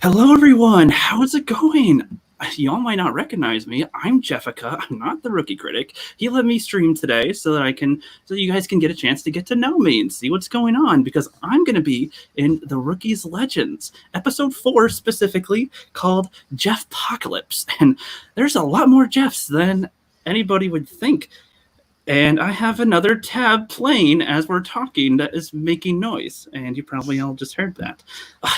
Hello, everyone. How's it going? Y'all might not recognize me. I'm Jeffica. I'm not the rookie critic. He let me stream today so you guys can get a chance to get to know me and see what's going on because I'm going to be in the Rookies Legends, episode 4 specifically, called Jeffpocalypse. And there's a lot more Jeffs than anybody would think. And I have another tab playing as we're talking that is making noise. And you probably all just heard that.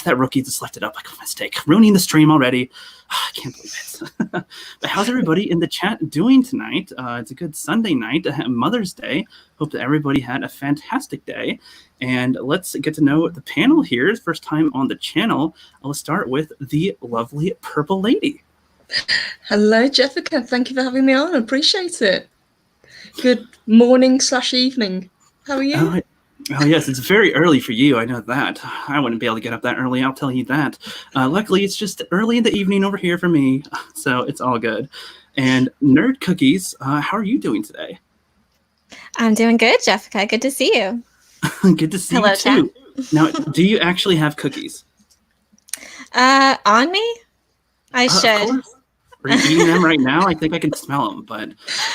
That rookie just left it up like a mistake. Ruining the stream already. I can't believe it. But how's everybody in the chat doing tonight? It's a good Sunday night, Mother's Day. Hope that everybody had a fantastic day. And let's get to know the panel here. First time on the channel. I'll start with the lovely Purple Lady. Hello, Jeffica. Thank you for having me on. I appreciate it. Good morning/evening. How are you? Oh, yes, it's very early for you. I know that. I wouldn't be able to get up that early, I'll tell you that. Luckily, it's just early in the evening over here for me, so it's all good. And Nerd Cookies, how are you doing today? I'm doing good, Jeffica. Good to see you. Good to see you, too. Chat. Now, do you actually have cookies? On me? I should. Are you eating them right now? I think I can smell them, but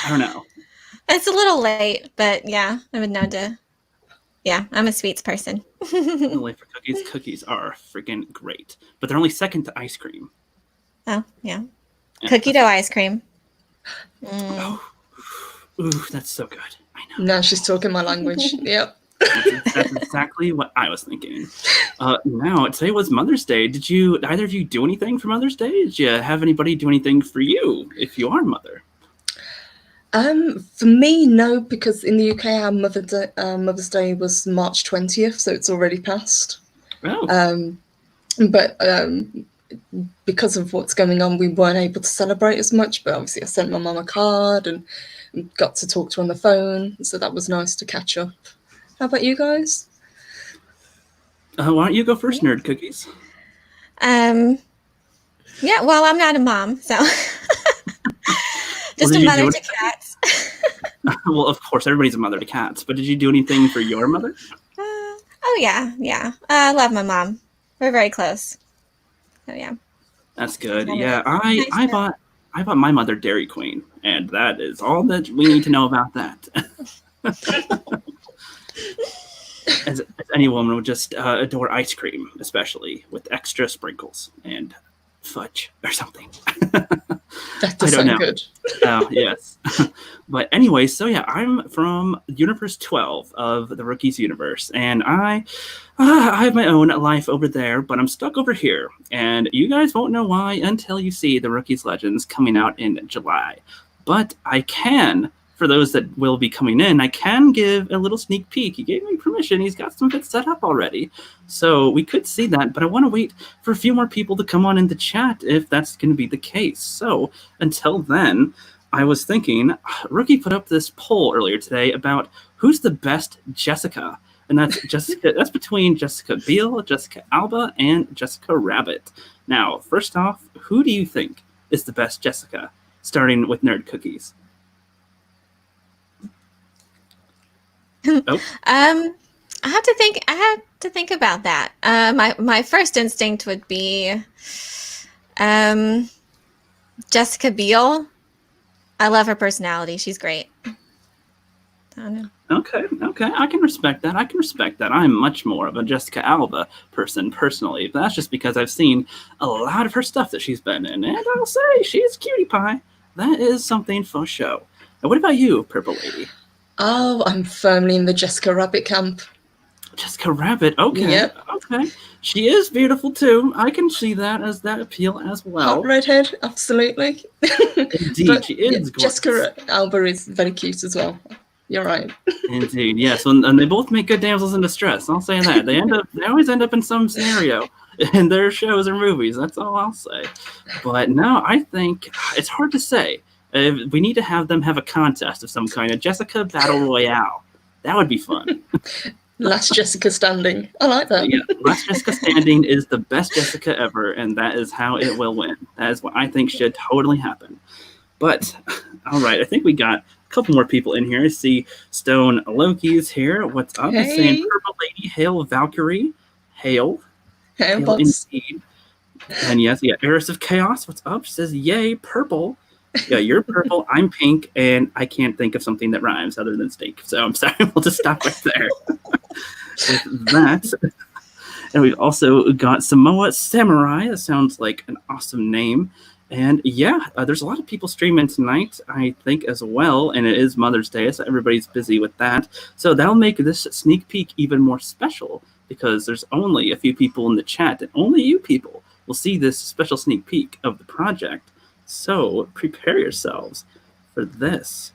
I don't know. It's a little late, but yeah, I would know to. Yeah, I'm a sweets person. Late for cookies. Cookies are freaking great, but they're only second to ice cream. Oh, yeah. Cookie dough ice cream. Oh. Ooh, that's so good. I know. Now she's talking my language. Yep. That's exactly what I was thinking. Now, today was Mother's Day. Did either of you do anything for Mother's Day? Did you have anybody do anything for you if you are a mother? For me, no, because in the UK, our Mother's Day was March 20th, so it's already passed. Oh. But because of what's going on, we weren't able to celebrate as much. But obviously, I sent my mum a card and got to talk to her on the phone, so that was nice to catch up. How about you guys? Why don't you go first, Nerd Cookies? Yeah, well, I'm not a mom, so just a mother to cats. Well, of course, everybody's a mother to cats, but did you do anything for your mother? Oh, yeah. I love my mom. We're very close. Oh, yeah. That's good. Yeah, I bought my mother Dairy Queen, and that is all that we need to know about that. As any woman would just adore ice cream, especially with extra sprinkles and fudge or something. That does sound good. Oh, yes. But anyway, so yeah, I'm from Universe 12 of the Rookies universe, and I have my own life over there, but I'm stuck over here, and you guys won't know why until you see the Rookies Legends coming out in July. But I can, for those that will be coming in, I can give a little sneak peek. He gave me permission. He's got some bits set up already. So we could see that, but I want to wait for a few more people to come on in the chat if that's going to be the case. So until then, I was thinking, Rookie put up this poll earlier today about who's the best Jessica. And that's Jessica. That's between Jessica Biel, Jessica Alba, and Jessica Rabbit. Now, first off, who do you think is the best Jessica? Starting with Nerd Cookies. Oh. I have to think about that. My first instinct would be Jessica Biel. I love her personality. She's great. I don't know. Okay. I can respect that. I'm much more of a Jessica Alba person personally, but that's just because I've seen a lot of her stuff that she's been in, and I'll say she's cutie pie. That is something for show. And what about you, Purple Lady? Oh, I'm firmly in the Jessica Rabbit camp. Jessica Rabbit, okay. Yep. Okay. She is beautiful too. I can see that as that appeal as well. Hot redhead, absolutely. Indeed, she is gorgeous. Jessica Alba is very cute as well. You're right. Indeed, yes. And they both make good damsels in distress. I'll say that. They always end up in some scenario in their shows or movies. That's all I'll say. But no, I think it's hard to say. We need to have them have a contest of some kind, a Jessica Battle Royale. That would be fun. Last Jessica standing. I like that. Yeah, Last Jessica standing is the best Jessica ever, and that is how it will win. That is what I think should totally happen. But, all right, I think we got a couple more people in here. I see Stone Loki's here. What's up? Hey. He's saying Purple Lady, hail Valkyrie. Hail. Hey, Hail boss. indeed. And yes, yeah, Heiress of Chaos, what's up? She says, yay, purple. Yeah, you're purple, I'm pink, and I can't think of something that rhymes other than steak. So I'm sorry, we'll just stop right there. With that. And we've also got Samoa Samurai. That sounds like an awesome name. And yeah, there's a lot of people streaming tonight, I think, as well. And it is Mother's Day, so everybody's busy with that. So that'll make this sneak peek even more special because there's only a few people in the chat, and only you people will see this special sneak peek of the project. So prepare yourselves for this.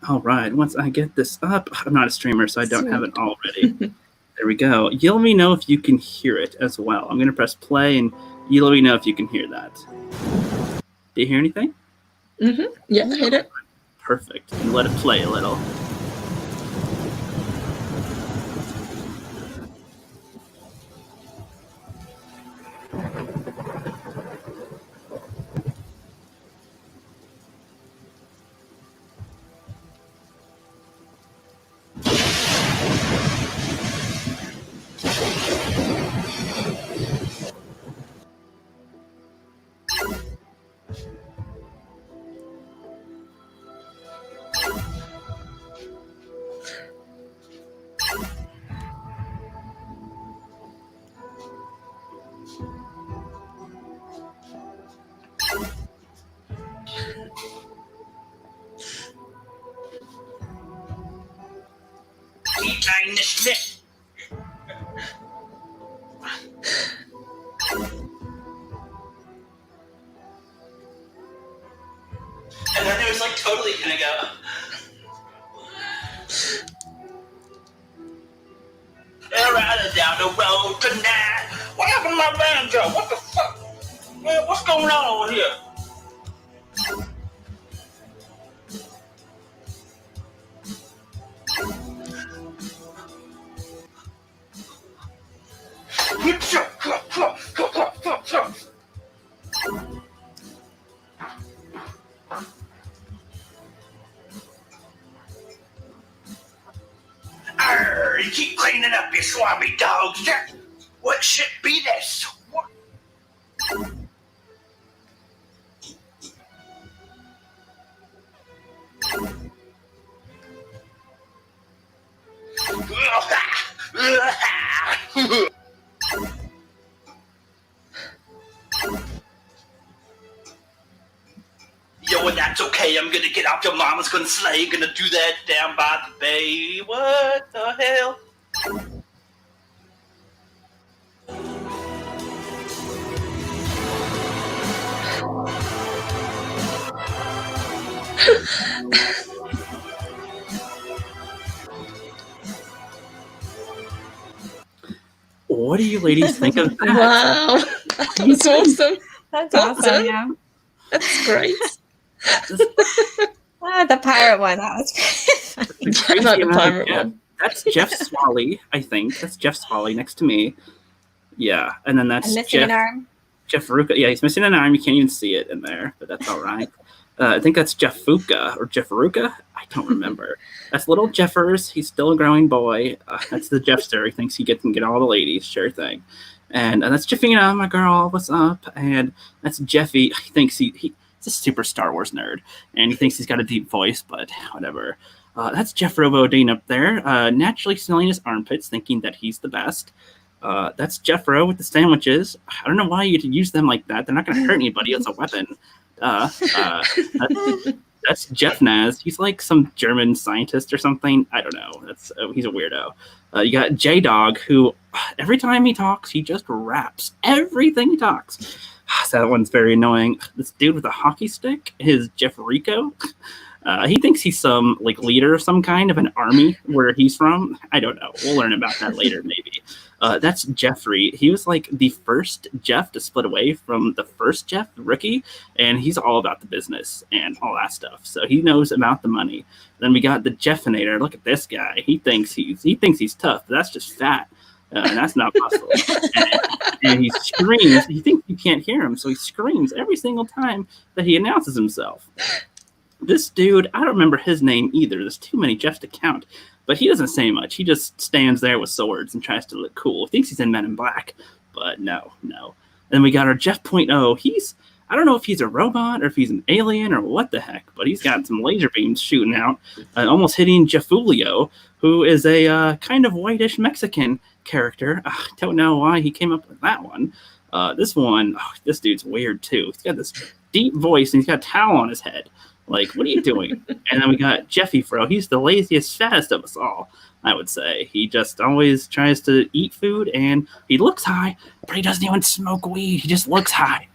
All right, once I get this up, I'm not a streamer, so I don't have it already. There we go. You let me know if you can hear it as well. I'm going to press play, and you let me know if you can hear that. Do you hear anything? Mm-hmm. Yeah, I heard it. Perfect. And let it play a little. Eating the shit. And then it was like totally gonna go. They're riding down the road tonight. What happened to my banjo? What the fuck? Man, what's going on over here? Arr, you keep cleaning up, you swabby dogs. What should be this? What? Yo, and that's okay. I'm gonna get out. Your mama's gonna slay. Gonna do that down by the bay. What the hell? What do you ladies think of that? Wow, that was awesome. That's Well awesome. done. Yeah. That's great. The pirate one. That was I like the pirate one. That's Jeff Swally, I think. That's Jeff Swally next to me. Yeah, and then that's I'm missing Jeff. an arm. Jeff Ruka. Yeah, he's missing an arm. You can't even see it in there, but that's all right. I think that's Jeff Fuka or Jeff Ruka. I don't remember. That's little Jeffers. He's still a growing boy. That's the Jeffster. He thinks he can get all the ladies. Sure thing. And that's Jeffina, my girl. What's up? And that's Jeffy. He thinks he's a super Star Wars nerd, and he thinks he's got a deep voice, but whatever. That's Jeff Robo-Dean up there, naturally smelling his armpits, thinking that he's the best. That's Jeff Rowe with the sandwiches. I don't know why you'd use them like that. They're not going to hurt anybody. It's a weapon. That's Jeff Naz. He's like some German scientist or something. I don't know. He's a weirdo. You got J-Dog, who every time he talks, he just raps everything he talks. So that one's very annoying. This dude with a hockey stick is Jeff Rico. He thinks he's some like leader of some kind of an army where he's from. I don't know. We'll learn about that later, maybe. That's Jeffrey. He was like the first Jeff to split away from the first Jeff, the rookie, and he's all about the business and all that stuff. So he knows about the money. Then we got the Jeffinator. Look at this guy. He thinks he's tough, but that's just fat. And that's not muscle. and he screams. He thinks you can't hear him, so he screams every single time that he announces himself. This dude, I don't remember his name either. There's too many Jeffs to count. But but he doesn't say much. He just stands there with swords and tries to look cool. Thinks he's in Men in Black, but no. And then we got our Jeff.0. I don't know if he's a robot or if he's an alien or what the heck, but he's got some laser beams shooting out, almost hitting Jeffulio, who is a kind of whitish Mexican character. I don't know why he came up with that one. This dude's weird too. He's got this deep voice and he's got a towel on his head. Like, what are you doing? And then we got Jeffy-Fro. He's the laziest, fattest of us all, I would say. He just always tries to eat food, and he looks high, but he doesn't even smoke weed. He just looks high.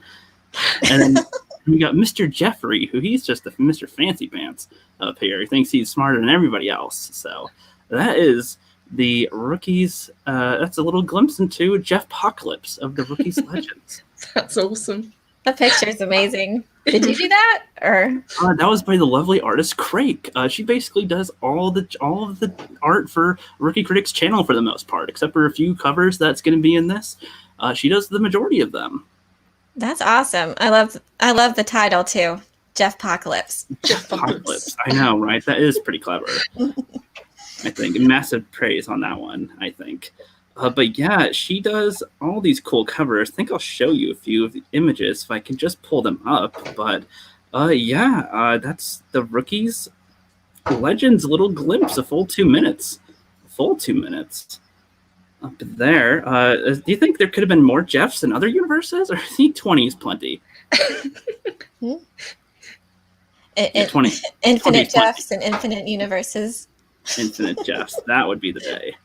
And then we got Mr. Jeffrey, who he's just a Mr. Fancy Pants up here. He thinks he's smarter than everybody else. So that is the Rookies. That's a little glimpse into Jeff-Pocalypse of the Rookies Legends. That's awesome. The picture is amazing. Did you do that, or that was by the lovely artist Craig? She basically does all of the art for Rookie Critics channel for the most part, except for a few covers that's going to be in this. She does the majority of them. That's awesome. I love the title too, Jeff-Pocalypse. Jeff-Pocalypse. I know, right? That is pretty clever. I think massive praise on that one. I think. But yeah, she does all these cool covers. I think I'll show you a few of the images if I can just pull them up. But that's the Rookies Legends little glimpse, a full 2 minutes. Up there. Do you think there could have been more Jeffs in other universes, or I think 20 is plenty? 20. Infinite Jeffs and infinite universes. Infinite Jeffs. That would be the day.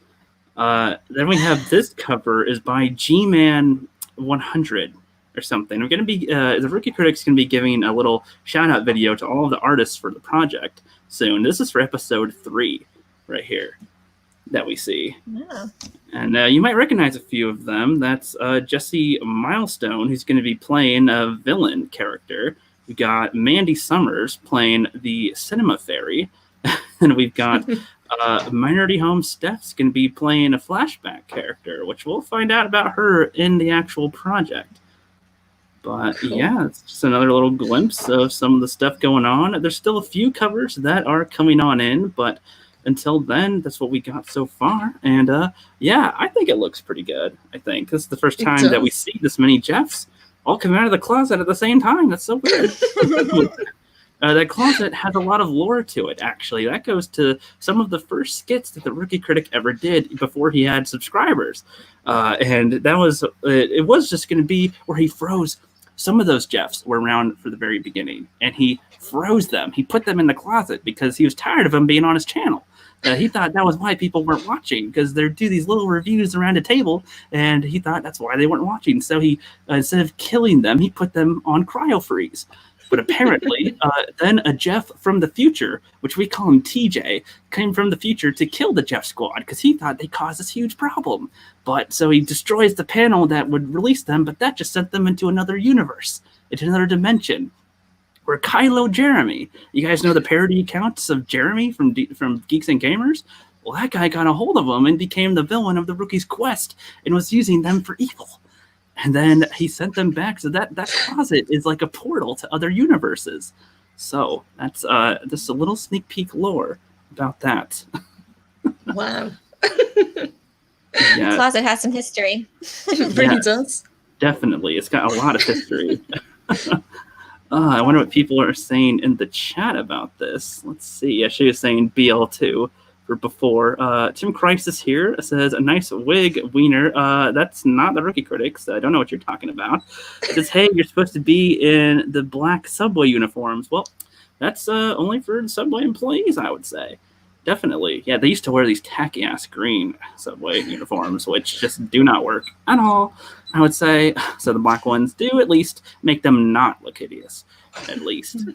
Then we have this cover is by G-Man 100 or something. We're going to be the Rookie Critics going to be giving a little shout out video to all of the artists for the project soon. This is for episode 3 right here that we see. Yeah. And you might recognize a few of them. That's Jesse Milestone, who's going to be playing a villain character. We got Mandy Summers playing the Cinema Fairy. And we've got Minority Home Steph's going to be playing a flashback character, which we'll find out about her in the actual project. But cool. Yeah, it's just another little glimpse of some of the stuff going on. There's still a few covers that are coming on in, but until then, that's what we got so far. And yeah, I think it looks pretty good. I think this is the first time that we see this many Jeffs all come out of the closet at the same time. That's so weird. That closet has a lot of lore to it, actually. That goes to some of the first skits that the Rookie Critic ever did before he had subscribers. And that was, it was just going to be where he froze. Some of those Jeffs were around for the very beginning, and he froze them. He put them in the closet because he was tired of them being on his channel. He thought that was why people weren't watching, because they do these little reviews around a table, and he thought that's why they weren't watching. So he, instead of killing them, he put them on cryo-freeze. But apparently, then a Jeff from the future, which we call him TJ, came from the future to kill the Jeff squad because he thought they caused this huge problem. But so he destroys the panel that would release them, but that just sent them into another universe, into another dimension. Where Kylo Jeremy, you guys know the parody accounts of Jeremy from Geeks and Gamers? Well, that guy got a hold of them and became the villain of the Rookie's Quest and was using them for evil. And then he sent them back. So that closet is like a portal to other universes. So that's just a little sneak peek lore about that. Wow. Yeah. The closet has some history. It really does. Definitely. It's got a lot of history. I wonder what people are saying in the chat about this. Let's see. Yeah, she was saying BL2 for before. Tim Crisis here says, a nice wig, wiener. That's not the Rookie Critics. I don't know what you're talking about. It says, hey, you're supposed to be in the black subway uniforms. Well, that's only for Subway employees, I would say. Definitely. Yeah, they used to wear these tacky-ass green Subway uniforms, which just do not work at all, I would say. So the black ones do at least make them not look hideous, at least.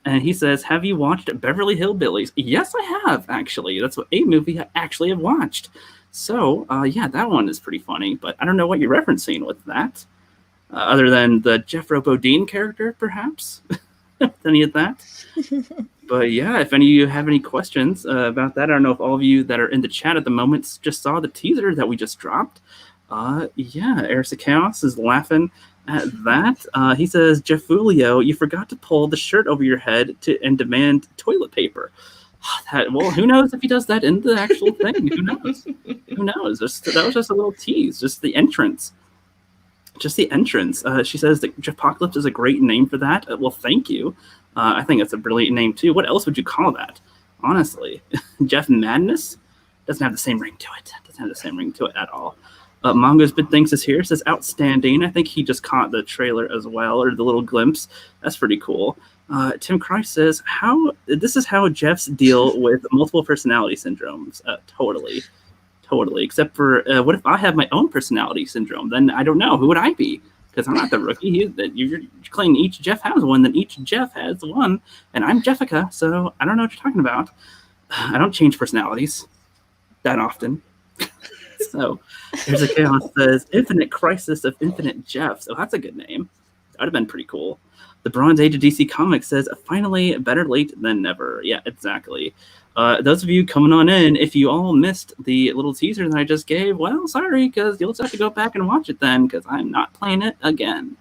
And he says, have you watched Beverly Hillbillies? Yes, I have, actually. That's a movie I actually have watched. So, yeah, that one is pretty funny, but I don't know what you're referencing with that. Other than the Jeffro Bodine character, perhaps? Any of that? But yeah, if any of you have any questions about that, I don't know if all of you that are in the chat at the moment just saw the teaser that we just dropped. Yeah, Erisa Chaos is laughing at that. He says, Jeffulio, you forgot to pull the shirt over your head and demand toilet paper. Well, who knows if he does that in the actual thing? Who knows? Who knows? That was just a little tease, just the entrance. Just the entrance. She says that Jepocalypse is a great name for that. Well, thank you. I think it's a brilliant name too. What else would you call that? Honestly, Jeff Madness doesn't have the same ring to it. Doesn't have the same ring to it at all. Mongo's Big Thanks is here. Says outstanding. I think he just caught the trailer as well, or the little glimpse. That's pretty cool. Tim Christ says, this is how Jeffs deal with multiple personality syndromes. Totally. Except for, what if I have my own personality syndrome? Then I don't know. Who would I be? Because I'm not the rookie. You're claiming each Jeff has one, then each Jeff has one. And I'm Jeffica, so I don't know what you're talking about. I don't change personalities that often. So there's a chaos that says, Infinite Crisis of Infinite Jeffs. Oh, that's a good name. That would have been pretty cool. The Bronze Age of DC Comics says, finally, better late than never. Yeah, exactly. Those of you coming on in, if you all missed the little teaser that I just gave, well, sorry, because you'll just have to go back and watch it then, because I'm not playing it again.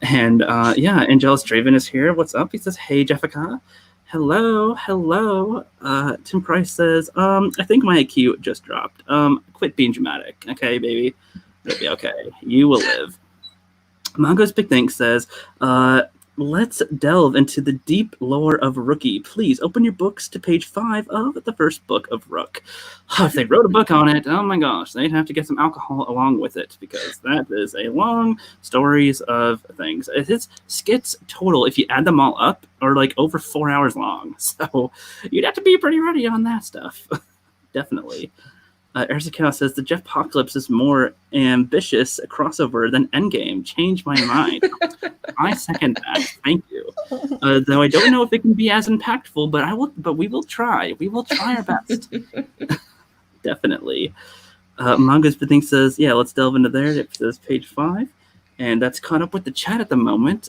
And yeah, Angelus Draven is here. What's up? He says, hey, Jeffica. Hello. Tim Price says, I think my IQ just dropped. Quit being dramatic, okay, baby? It'll be okay. You will live. Mongo's Big Thanks says, let's delve into the deep lore of Rookie. Please open your books to page 5 of the first book of Rook. If they wrote a book on it, oh my gosh, they'd have to get some alcohol along with it, because that is a long stories of things. His skits total, if you add them all up, are like over 4 hours long. So you'd have to be pretty ready on that stuff. Definitely. Erzakel says the Jepocalypse is more ambitious crossover than Endgame. Change my mind. I second that. Thank you. Though I don't know if it can be as impactful, but we will try. We will try our best. Definitely. Manga's Thing says, yeah, let's delve into there. It says page 5, and that's caught up with the chat at the moment.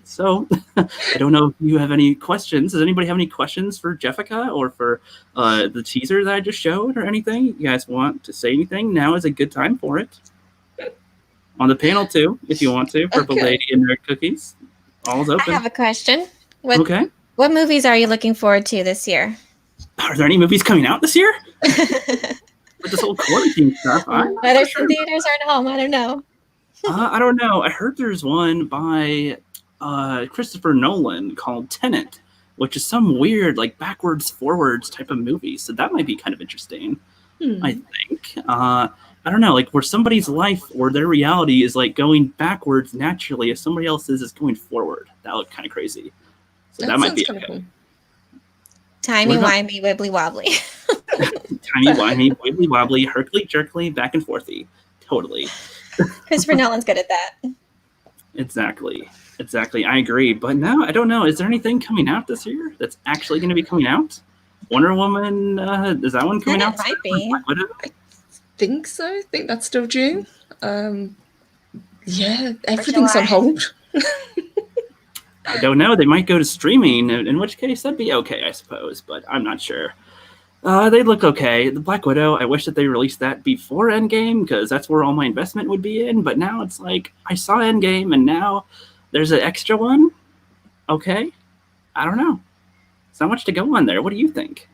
So I don't know if you have any questions. Does anybody have any questions for Jeffica or for the teaser that I just showed or anything? You guys want to say anything? Now is a good time for it. On the panel too, if you want to. Purple Lady and Red Cookies. All's open. I have a question. Okay. What movies are you looking forward to this year? Are there any movies coming out this year? With this whole quarantine stuff. Whether it's in theaters or at home, I don't know. I don't know. I heard there's one by Christopher Nolan called Tenet, which is some weird like backwards forwards type of movie, so that might be kind of interesting. I think I don't know, like where somebody's life or their reality is like going backwards naturally if somebody else's is going forward. That looked kind of crazy, so that might be okay. Cool. Timey-wimey, wibbly-wobbly. Timey-wimey, wibbly-wobbly, herkly-jerkly, back and forthy. Totally. Christopher Nolan's good at that. Exactly. I agree. But no, I don't know. Is there anything coming out this year that's actually going to be coming out? Wonder Woman, is that one coming out? It might be. I think so. I think that's still due. Yeah, everything's on hold. I don't know. They might go to streaming, in which case that'd be okay, I suppose. But I'm not sure. They look okay. The Black Widow, I wish that they released that before Endgame, because that's where all my investment would be in. But now it's like, I saw Endgame, and now there's an extra one? Okay. I don't know. There's not much to go on there. What do you think?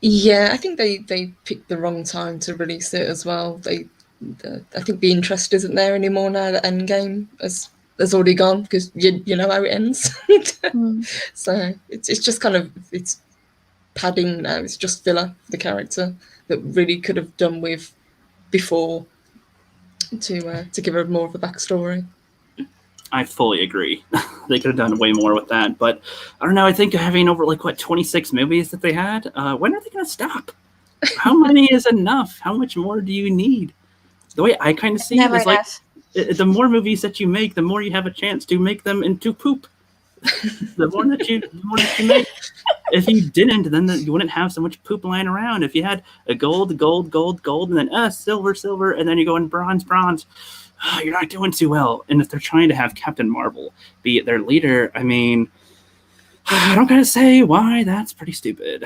Yeah, I think they picked the wrong time to release it as well. I think the interest isn't there anymore now that Endgame has already gone, because you know how it ends. So it's just kind of, it's padding now. It's just filler, the character that really could have done with before to give her more of a backstory. I fully agree. They could have done way more with that, but I don't know. I think having over 26 movies that they had, when are they going to stop? How many is enough? How much more do you need? The way I kind of see it is like, the more movies that you make, the more you have a chance to make them into poop. the more that you make. If you didn't, then you wouldn't have so much poop lying around. If you had a gold, and then silver, and then you go in bronze, you're not doing too well. And if they're trying to have Captain Marvel be their leader, I mean, I don't gotta say why. That's pretty stupid.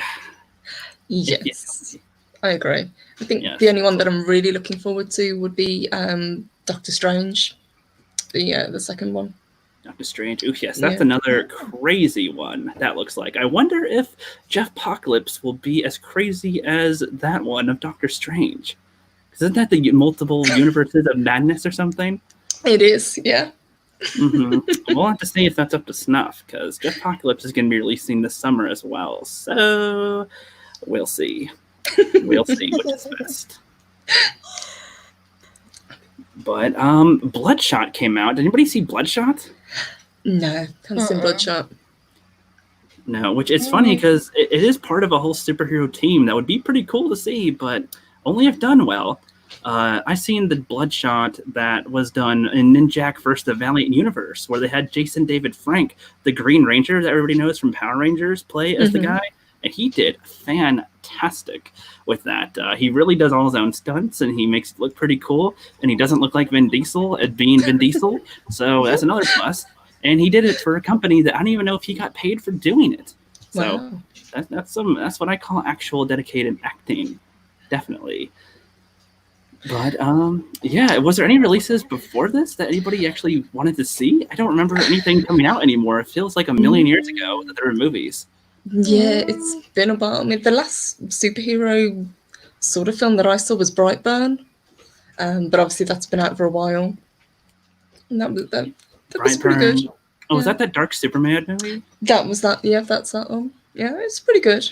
Yes, I agree. I think the only one that I'm really looking forward to would be Doctor Strange, the second one. Doctor Strange. Ooh, yes, that's Yeah. another crazy one. That looks like. I wonder if Jeffocalypse will be as crazy as that one of Doctor Strange. Isn't that the multiple universes of madness or something? It is, yeah. We'll have to see if that's up to snuff, because Jeffocalypse is going to be releasing this summer as well. So we'll see. We'll see which is best. But Bloodshot came out. Did anybody see Bloodshot? No, haven't seen Bloodshot. No, which is funny because it is part of a whole superhero team that would be pretty cool to see, but only if done well. I seen the Bloodshot that was done in Ninjak vs. the Valiant Universe, where they had Jason David Frank, the Green Ranger that everybody knows from Power Rangers, play as the guy, and he did fantastic with that. He really does all his own stunts, and he makes it look pretty cool, and he doesn't look like Vin Diesel at being Vin Diesel, so that's another plus. And he did it for a company that I don't even know if he got paid for doing it. So that's what I call actual dedicated acting, definitely. But yeah, was there any releases before this that anybody actually wanted to see? I don't remember anything coming out anymore. It feels like a million years ago that there were movies. Yeah, it's been a while. I mean, the last superhero sort of film that I saw was Brightburn, but obviously that's been out for a while. And that was pretty good. Oh, was that Dark Superman movie? That was that. Yeah, that's that one. Yeah, it's pretty good.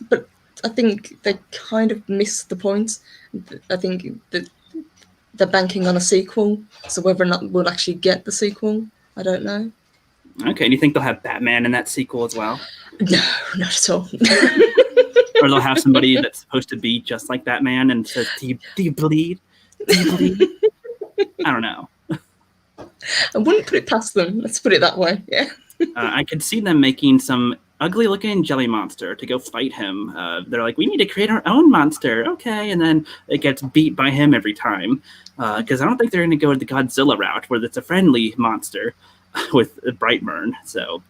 But I think they kind of missed the point. I think that they're banking on a sequel, so whether or not we'll actually get the sequel, I don't know. Okay, do you think they'll have Batman in that sequel as well? No, not at all. Or they'll have somebody that's supposed to be just like Batman and says, do you bleed? Do you bleed? I don't know. I wouldn't put it past them. Let's put it that way. Yeah. I could see them making some ugly-looking jelly monster to go fight him. They're like, we need to create our own monster. Okay, and then it gets beat by him every time. Because I don't think they're going to go the Godzilla route, where it's a friendly monster with Brightburn. So,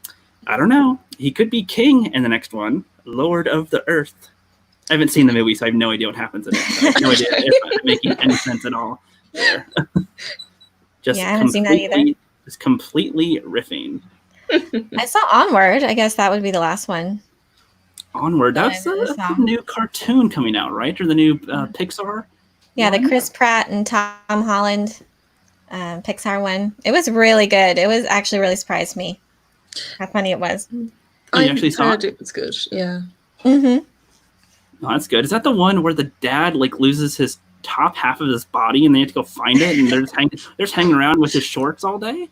I don't know. He could be king in the next one, Lord of the Earth. I haven't seen the movie, so I have no idea what happens in it. So I have no idea if I'm making any sense at all there. I haven't seen that either. Just completely riffing. I saw Onward. I guess that would be the last one. Onward. That's the new cartoon coming out, right? Or the new Pixar? Yeah, the Chris Pratt and Tom Holland Pixar one. It was really good. It was actually really surprised me how funny it was. I actually saw heard it was good. Yeah. Mm-hmm. Oh, that's good. Is that the one where the dad loses his top half of his body and they have to go find it, and they're just hanging around with his shorts all day?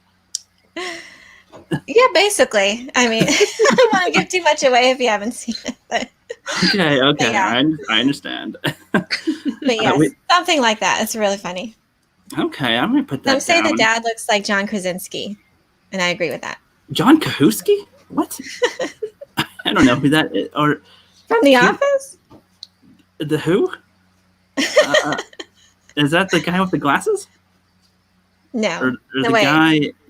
Yeah, basically. I mean, I don't want to give too much away if you haven't seen it. But okay. yeah. I understand. But yes, something like that. It's really funny. Okay, I'm going to put that Some say down. the dad looks like John Krasinski, and I agree with that. John Kahuski? What? I don't know who that is. Or From The Office? The who? Is that the guy with the glasses? No. Or No,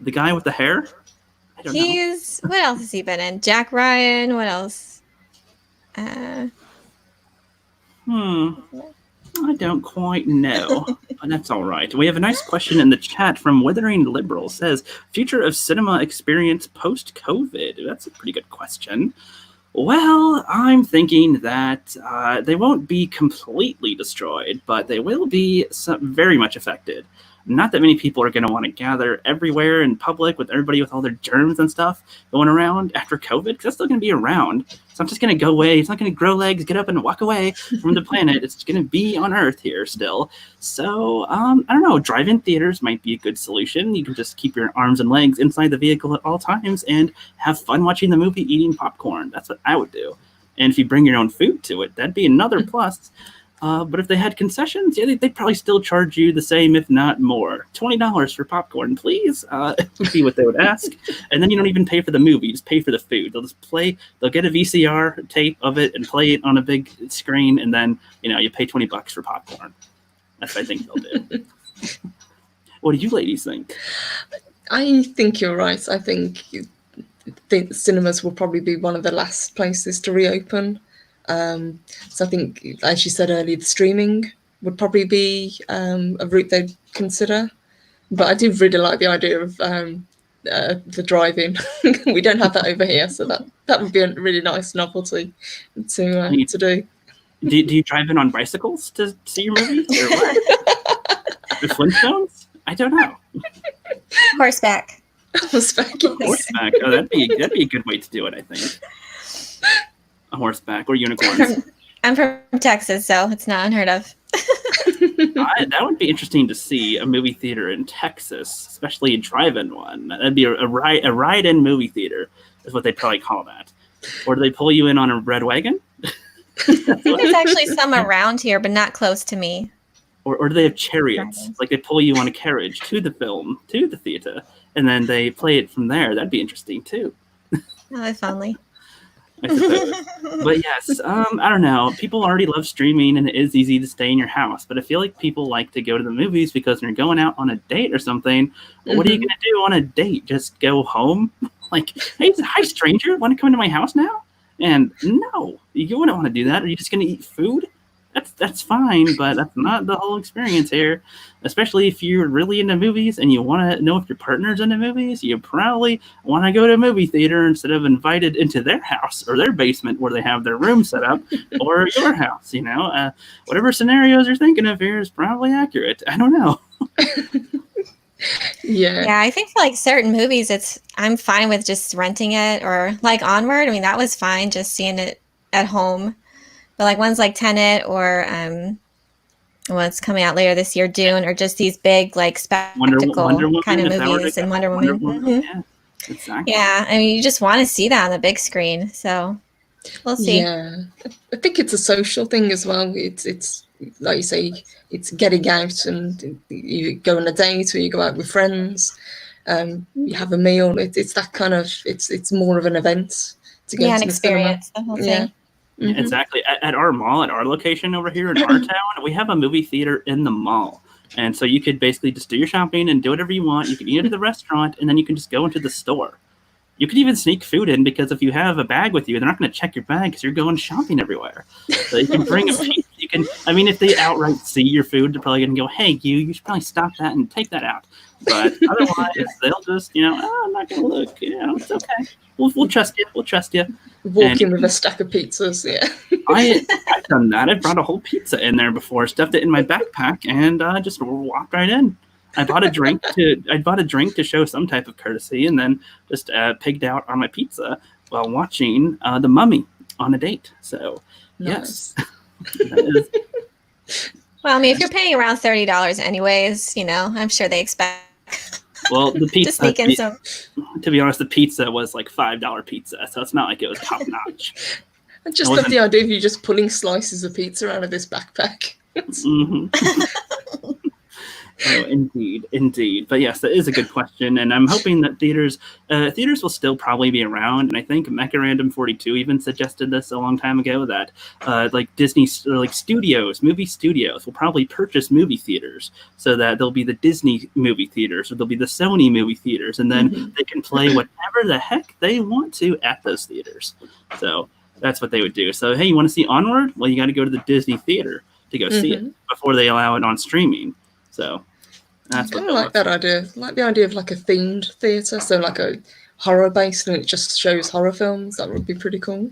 the guy with the hair? I don't know. What else has he been in? Jack Ryan. What else? I don't quite know, but that's all right. We have a nice question in the chat from Withering Liberal. Says, future of cinema experience post-COVID? That's a pretty good question. Well, I'm thinking that they won't be completely destroyed, but they will be very much affected. Not that many people are going to want to gather everywhere in public with everybody with all their germs and stuff going around after COVID, because that's still going to be around. So I'm just going to go away. It's not going to grow legs, get up and walk away from the planet. It's going to be on Earth here still. So, I don't know. Drive-in theaters might be a good solution. You can just keep your arms and legs inside the vehicle at all times and have fun watching the movie, eating popcorn. That's what I would do. And if you bring your own food to it, that'd be another plus. But if they had concessions, yeah, they'd probably still charge you the same, if not more. $20 for popcorn, please. Would be what they would ask. And then you don't even pay for the movie; you just pay for the food. They'll get a VCR tape of it and play it on a big screen, and then you pay $20 for popcorn. That's what I think they'll do. What do you ladies think? I think you're right. I think cinemas will probably be one of the last places to reopen. So I think, as you said earlier, the streaming would probably be a route they'd consider. But I do really like the idea of the drive-in. We don't have that over here, so that would be a really nice novelty to do. Do you drive in on bicycles to see your movies, or what? The Flintstones? I don't know. Horseback. Horseback. Horseback. Oh, that'd be a good way to do it, I think. A horseback or unicorns. I'm from Texas, so it's not unheard of. That would be interesting to see a movie theater in Texas, especially a drive-in one. That'd be a ride-in movie theater, is what they'd probably call that. Or do they pull you in on a red wagon? There's actually some around here, but not close to me. Or do they have chariots? Like they pull you on a carriage to the film, to the theater, and then they play it from there. That'd be interesting too. Oh, if only. I suppose. But yes, I don't know. People already love streaming, and it is easy to stay in your house. But I feel like people like to go to the movies because when you're going out on a date or something, what are you going to do on a date? Just go home? Like, hey, hi, stranger, want to come into my house now? And no, you wouldn't want to do that. Are you just going to eat food? That's fine, but that's not the whole experience here. Especially if you're really into movies and you want to know if your partner's into movies, you probably want to go to a movie theater instead of invited into their house or their basement where they have their room set up, or your house. Whatever scenarios you're thinking of here is probably accurate. I don't know. Yeah, I think for like certain movies, I'm fine with just renting it, or like Onward. I mean, that was fine just seeing it at home. But like ones like Tenet or what's coming out later this year, Dune, or just these big like spectacle Wonder Woman, kind of movies, and Wonder Woman. Mm-hmm. Yeah, exactly. Yeah, I mean, you just want to see that on the big screen. So we'll see. Yeah, I think it's a social thing as well. It's like you say, it's getting out, and you go on a date or you go out with friends. You have a meal. It's that kind of. It's more of an event to go to an the experience. cinema. The whole thing. Yeah. Mm-hmm. Exactly. At our mall, at our location over here in our town, we have a movie theater in the mall. And so you could basically just do your shopping and do whatever you want. You can eat at the restaurant, and then you can just go into the store. You could even sneak food in, because if you have a bag with you, they're not going to check your bag because you're going shopping everywhere. So you can bring a piece. If they outright see your food, they're probably going to go, hey, you should probably stop that and take that out. But otherwise, they'll just, I'm not going to look. It's okay. We'll trust you. We'll trust you. Walking with a stack of pizzas, yeah. I've done that. I brought a whole pizza in there before, stuffed it in my backpack, and just walked right in. I bought a drink to show some type of courtesy, and then just pigged out on my pizza while watching The Mummy on a date. So, Nice. Yes. Well, I mean, if you're paying around $30 anyways, I'm sure they expect. Well, the pizza. Just sneak in some. To be honest, the pizza was like $5 pizza, so it's not like it was top notch. I just love the idea of you just pulling slices of pizza out of this backpack. Mm-hmm. Oh, indeed. But yes, that is a good question, and I'm hoping that theaters will still probably be around. And I think Mecha Random 42 even suggested this a long time ago, that like Disney, or like movie studios will probably purchase movie theaters, so that there'll be the Disney movie theaters, or there'll be the Sony movie theaters, and then they can play whatever the heck they want to at those theaters. So that's what they would do. So hey, you want to see Onward? Well, you got to go to the Disney theater to go see it before they allow it on streaming. So that's what I like that idea. I like the idea of like a themed theatre, so like a horror based, and it just shows horror films. That would be pretty cool.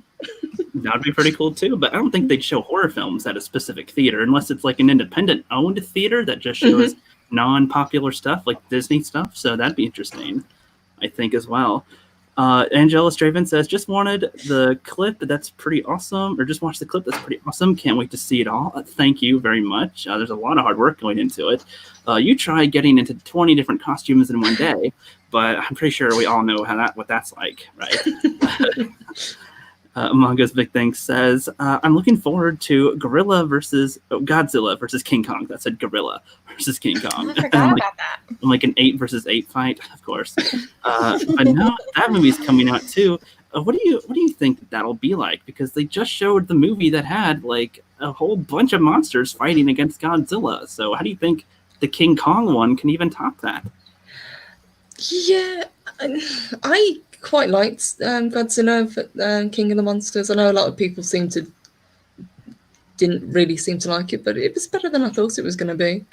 That would be pretty cool too, but I don't think they'd show horror films at a specific theater unless it's like an independent owned theater that just shows non-popular stuff like Disney stuff. So that'd be interesting, I think, as well. Angela Straven says, just wanted the clip. That's pretty awesome. Or just watch the clip. That's pretty awesome. Can't wait to see it all. Thank you very much. There's a lot of hard work going into it. You try getting into 20 different costumes in one day, but I'm pretty sure we all know what that's like, right? Among Us Big Thing says, I'm looking forward to Godzilla versus King Kong. That said Gorilla versus King Kong. I forgot about that. Like an 8 versus 8 fight, of course. But no, that movie's coming out too. What do you think that'll be like? Because they just showed the movie that had like a whole bunch of monsters fighting against Godzilla. So how do you think the King Kong one can even top that? Yeah, I quite liked Godzilla, King of the Monsters. I know a lot of people didn't really seem to like it, but it was better than I thought it was going to be.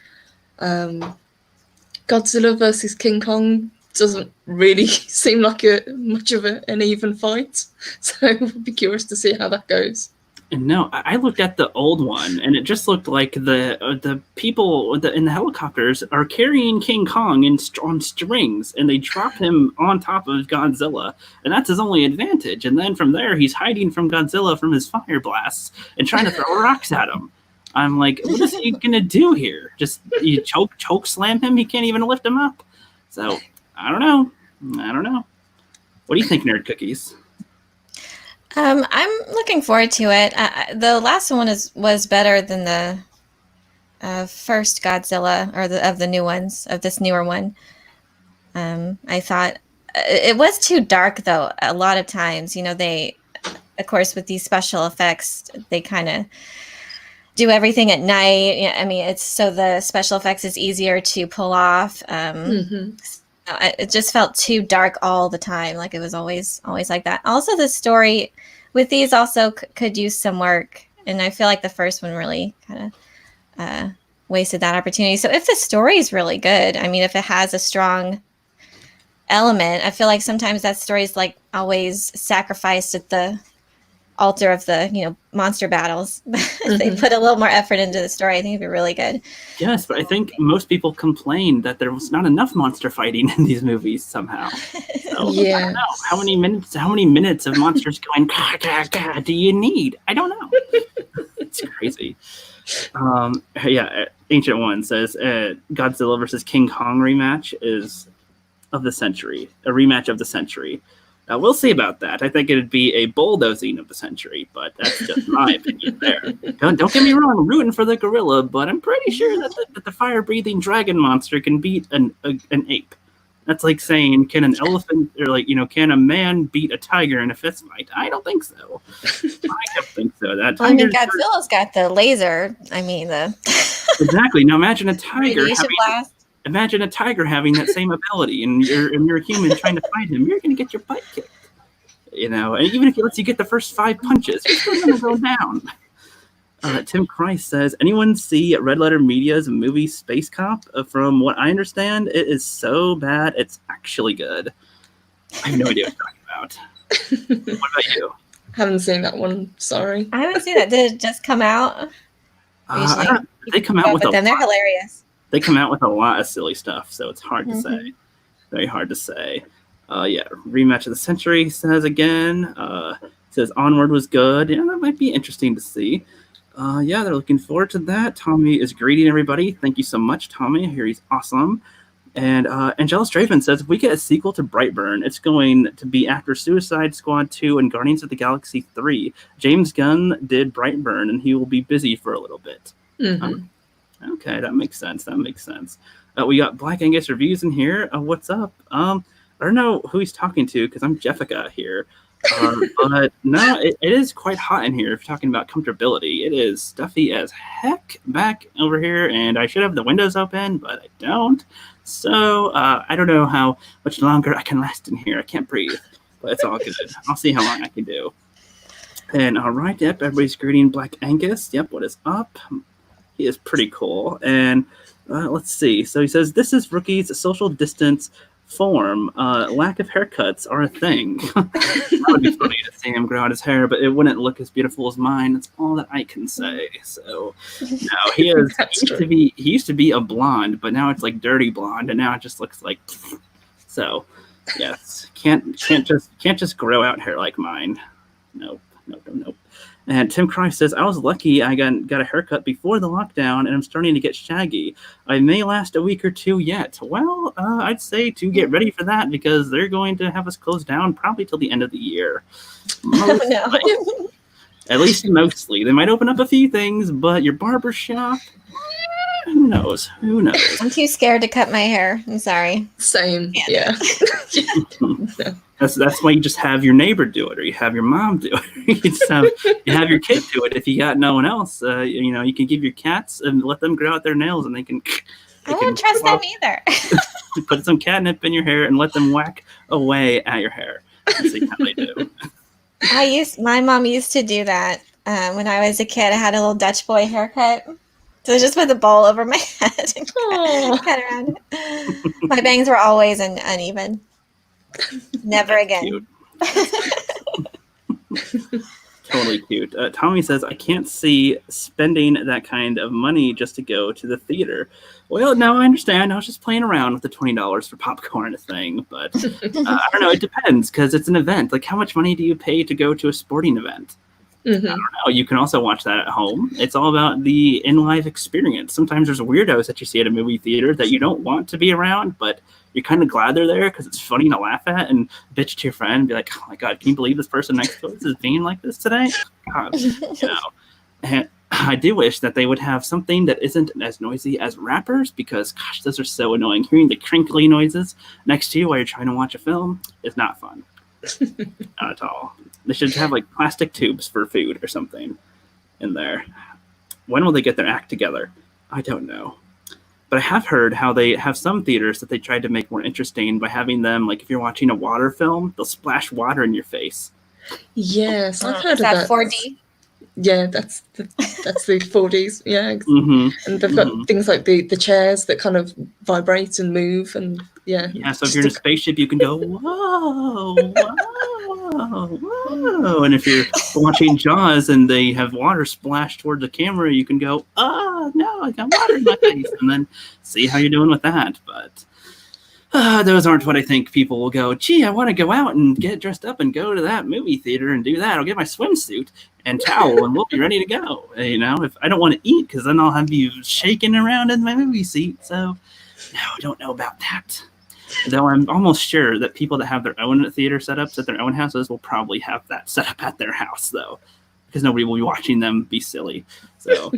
Godzilla versus King Kong doesn't really seem like much of an even fight. So I'll be curious to see how that goes. No, I looked at the old one, and it just looked like the people in the helicopters are carrying King Kong on strings, and they drop him on top of Godzilla, and that's his only advantage. And then from there, he's hiding from Godzilla from his fire blasts and trying to throw rocks at him. I'm like, what is he gonna do here? Just you choke slam him? He can't even lift him up. So I don't know. What do you think, Nerd Cookies? I'm looking forward to it. The last one was better than the first Godzilla, or of the new ones, of this newer one. I thought it was too dark, though. A lot of times, they, of course, with these special effects, they kind of do everything at night. I mean, it's so the special effects is easier to pull off. It just felt too dark all the time. Like it was always like that. Also, the story with these also could use some work. And I feel like the first one really kind of wasted that opportunity. So if the story is really good, I mean, if it has a strong element, I feel like sometimes that story is like always sacrificed at the altar of the monster battles. If they put a little more effort into the story, I think it'd be really good. Yes, but I think most people complained that there was not enough monster fighting in these movies somehow. So, Yeah. I don't know how many minutes of monsters going gah, gah, gah, do you need? I don't know. It's crazy. Ancient One says Godzilla versus King Kong rematch is of the century, a rematch of the century. We'll see about that. I think it'd be a bulldozing of the century, but that's just my opinion there. Don't get me wrong, I'm rooting for the gorilla, but I'm pretty sure that the fire-breathing dragon monster can beat an ape. That's like saying, can an elephant, or can a man beat a tiger in a fist fight? I don't think so. I don't think so. Godzilla's got the laser. I mean, exactly. Now imagine a tiger radiation blast. Imagine a tiger having that same ability, and you're a human trying to fight him. You're going to get your butt kicked, And even if he lets you get the first 5 punches, you're still going to go down. Tim Christ says, anyone see Red Letter Media's movie Space Cop? From what I understand, it is so bad, it's actually good. I have no idea what you're talking about. What about you? Haven't seen that one. Sorry. I haven't seen that. Did it just come out? They come out with they're hilarious. They come out with a lot of silly stuff, so it's hard to say. Very hard to say. Rematch of the century says again. Says Onward was good. Yeah, that might be interesting to see. They're looking forward to that. Tommy is greeting everybody. Thank you so much, Tommy. I hear he's awesome. And Angela Strafen says, if we get a sequel to Brightburn, it's going to be after Suicide Squad 2 and Guardians of the Galaxy 3. James Gunn did Brightburn, and he will be busy for a little bit. Okay, that makes sense. We got Black Angus reviews in here. What's up? I don't know who he's talking to because I'm Jeffica here. But no, it is quite hot in here if you're talking about comfortability. It is stuffy as heck back over here, and I should have the windows open, but I don't. So I don't know how much longer I can last in here. I can't breathe, but it's all good. I'll see how long I can do. And all right, yep, everybody's greeting Black Angus. Yep, what is up? He is pretty cool. And let's see. So he says, this is Rookie's social distance form. Lack of haircuts are a thing. That would be funny to see him grow out his hair, but it wouldn't look as beautiful as mine. That's all that I can say. So no, he used to be a blonde, but now it's like dirty blonde, and now it just looks like so. Yes, can't just grow out hair like mine. Nope. And Tim Christ says, I was lucky I got a haircut before the lockdown, and I'm starting to get shaggy. I may last a week or two yet. Well, I'd say to get ready for that, because they're going to have us closed down probably till the end of the year. At least mostly. They might open up a few things, but your barber shop, who knows? I'm too scared to cut my hair. I'm sorry. Same. Yeah. That's why you just have your neighbor do it, or you have your mom do it. You have your kid do it. If you got no one else, you can give your cats and let them grow out their nails, and they can. I won't trust them either. Put some catnip in your hair and let them whack away at your hair. See how they do. My mom used to do that when I was a kid. I had a little Dutch boy haircut. So I just put the bowl over my head and Aw. cut around it. My bangs were always uneven. Never That's again. cute. Totally cute. Tommy says, I can't see spending that kind of money just to go to the theater. Well, no, I understand. I was just playing around with the $20 for popcorn thing. But I don't know. It depends because it's an event. Like, how much money do you pay to go to a sporting event? Mhm. I don't know. You can also watch that at home. It's all about the in-live experience. Sometimes there's weirdos that you see at a movie theater that you don't want to be around, but you're kind of glad they're there because it's funny to laugh at and bitch to your friend and be like, oh my God, can you believe this person next to us is being like this today? God, And I do wish that they would have something that isn't as noisy as rappers because, gosh, those are so annoying. Hearing the crinkly noises next to you while you're trying to watch a film is not fun. Not at all. They should have like plastic tubes for food or something in there. When will they get their act together? I don't know. But I have heard how they have some theaters that they tried to make more interesting by having them, like if you're watching a water film, they'll splash water in your face. Yes, I've heard Is of that that. 4D? Yeah, that's the 4Ds. Yeah, Mm-hmm. and they've got things like the chairs that kind of vibrate and move, and yeah. Yeah, so if you're in a spaceship, you can go, whoa, whoa, whoa. And if you're watching Jaws and they have water splash toward the camera, you can go, oh, no, I got water in my face. And then see how you're doing with that. But those aren't what I think people will go, gee, I want to go out and get dressed up and go to that movie theater and do that. I'll get my swimsuit and towel and we'll be ready to go. You know, if I don't want to eat because then I'll have you shaking around in my movie seat. So, no, I don't know about that. Though I'm almost sure that people that have their own theater setups at their own houses will probably have that set up at their house, though, because nobody will be watching them be silly. So,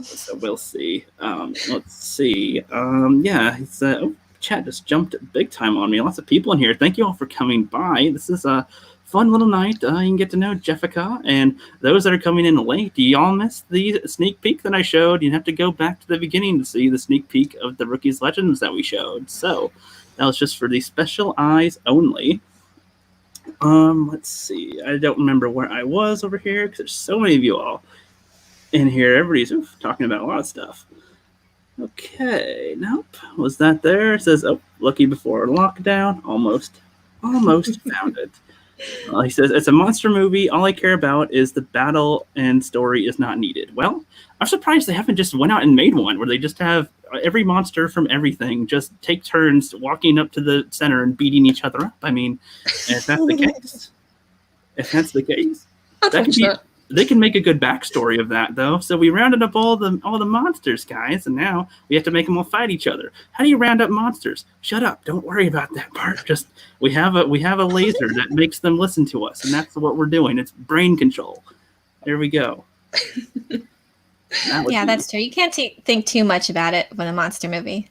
so we'll see. Let's see. Yeah, it's, chat just jumped big time on me. Lots of people in here. Thank you all for coming by. This is a fun little night. You can get to know Jeffica, and those that are coming in late, do y'all miss the sneak peek that I showed? You have to go back to the beginning to see the sneak peek of the Rookies Legends that we showed. So that was just for the special eyes only. Let's see. I don't remember where I was over here because there's so many of you all in here. Everybody's talking about a lot of stuff. Okay, nope. Was that there? It says, oh, lucky before lockdown. Almost found it. He says, it's a monster movie. All I care about is the battle and story is not needed. Well, I'm surprised they haven't just went out and made one where they just have every monster from everything just take turns walking up to the center and beating each other up. I mean, if that's the case, I'd watch that. they can make a good backstory of that, though. So we rounded up all the monsters, guys, and now we have to make them all fight each other. How do you round up monsters? Shut up! Don't worry about that part. Just we have a laser that makes them listen to us, and that's what we're doing. It's brain control. There we go. Yeah, that's true. You can't think too much about it with a monster movie.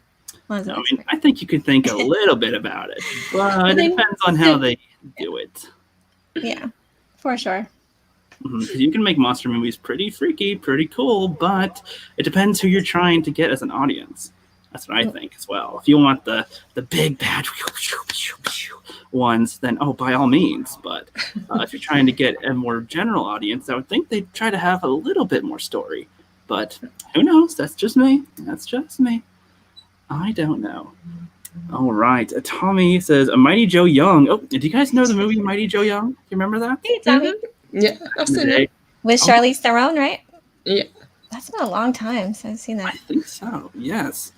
No, I mean, I think you could think a little bit about it, but it depends on how they do it. Yeah, for sure. Because you can make monster movies pretty freaky, pretty cool, but it depends who you're trying to get as an audience. That's what I think as well. If you want the big bad ones, then by all means. But if you're trying to get a more general audience, I would think they'd try to have a little bit more story. But who knows? That's just me. I don't know. All right. Tommy says, Mighty Joe Young. Oh, did you guys know the movie Mighty Joe Young? Do you remember that? Hey, Tommy. Yeah, I've seen it. With Charlize Theron, right? Yeah. That's been a long time since I've seen that. I think so, yes.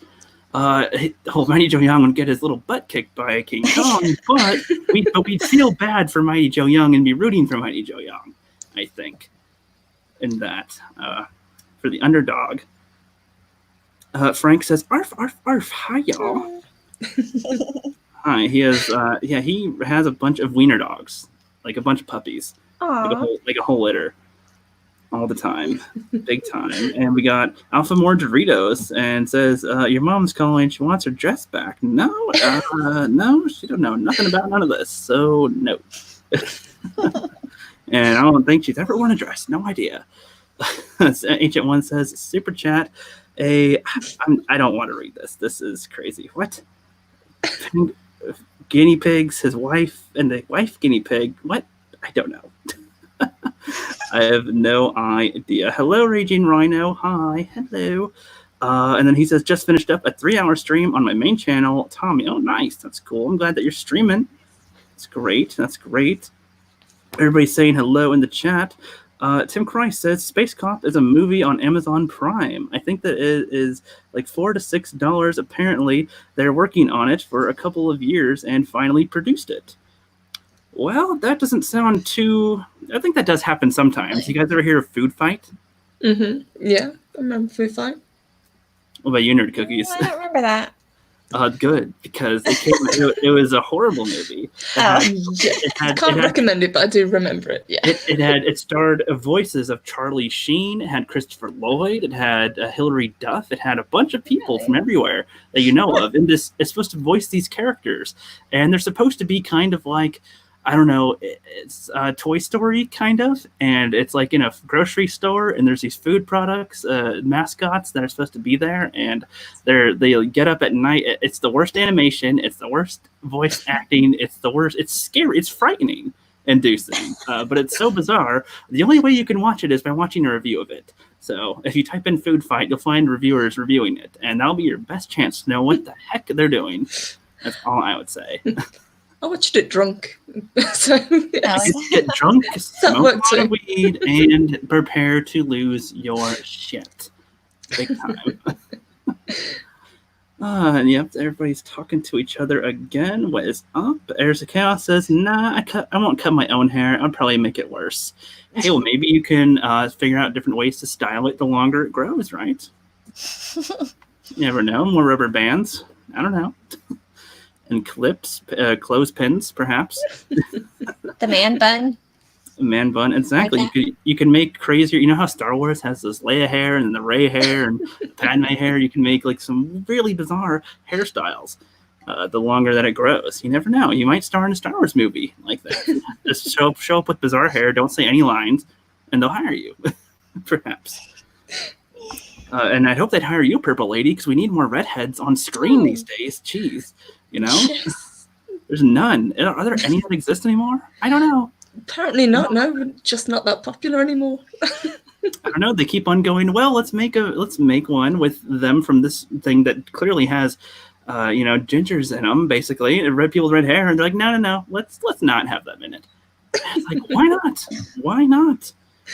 Mighty Joe Young would get his little butt kicked by King Kong, but we'd feel bad for Mighty Joe Young and be rooting for Mighty Joe Young, I think, in that, for the underdog. Frank says, arf, arf, arf, hi, y'all. Hi, he has a bunch of wiener dogs, like a bunch of puppies. Like a whole litter all the time, big time. And we got Alpha More Doritos and says, your mom's calling. She wants her dress back. No, she don't know nothing about none of this. So no. And I don't think she's ever worn a dress. No idea. Ancient One says, super chat. I don't want to read this. This is crazy. What? Guinea pigs, his wife, and the wife guinea pig. What? I don't know. I have no idea. Hello, Raging Rhino. Hi. Hello. And then he says, just finished up a 3-hour stream on my main channel. Tommy, oh, nice. That's cool. I'm glad that you're streaming. That's great. That's great. Everybody's saying hello in the chat. Tim Christ says Space Cop is a movie on Amazon Prime. I think that it is like $4 to $6. Apparently, they're working on it for a couple of years and finally produced it. Well, that doesn't sound too... I think that does happen sometimes. You guys ever hear of Food Fight? Mm-hmm. Yeah, I remember Food Fight. What about you, Nerd Cookies? I don't remember that. Good, because it was a horrible movie. I can't recommend it, but I do remember it. Yeah, it starred voices of Charlie Sheen. It had Christopher Lloyd. It had Hilary Duff. It had a bunch of people from everywhere that you know of. And it's supposed to voice these characters, and they're supposed to be kind of like, I don't know, it's Toy Story kind of, and it's like in a grocery store, and there's these food products, mascots that are supposed to be there, and they get up at night. It's the worst animation, it's the worst voice acting, it's the worst. It's scary, it's frightening inducing, but it's so bizarre. The only way you can watch it is by watching a review of it. So if you type in Food Fight, you'll find reviewers reviewing it, and that'll be your best chance to know what the heck they're doing. That's all I would say. I watched it drunk. So, yes. Get drunk, smoke a lot of weed, and prepare to lose your shit. Big time. And yep, everybody's talking to each other again. What is up? Airs of Chaos says, nah, I won't cut my own hair. I'll probably make it worse. Hey, well, maybe you can figure out different ways to style it the longer it grows, right? You never know. More rubber bands. I don't know. And clips, clothespins, perhaps. The man bun. Man bun, exactly. Like you can make crazier. You know how Star Wars has this Leia hair and the Rey hair and Padme hair. You can make like some really bizarre hairstyles. The longer that it grows, you never know. You might star in a Star Wars movie like that. Just show up with bizarre hair. Don't say any lines, and they'll hire you, perhaps. And I hope they'd hire you, Purple Lady, because we need more redheads on screen these days. Jeez. You know, there's none. Are there any that exist anymore? I don't know. Apparently not. No, we're just not that popular anymore. I don't know. They keep on going. Well, let's make one with them from this thing that clearly has, gingers in them, basically, and red people with red hair. And they're like, no. Let's not have them in it. It's like, why not? Why not?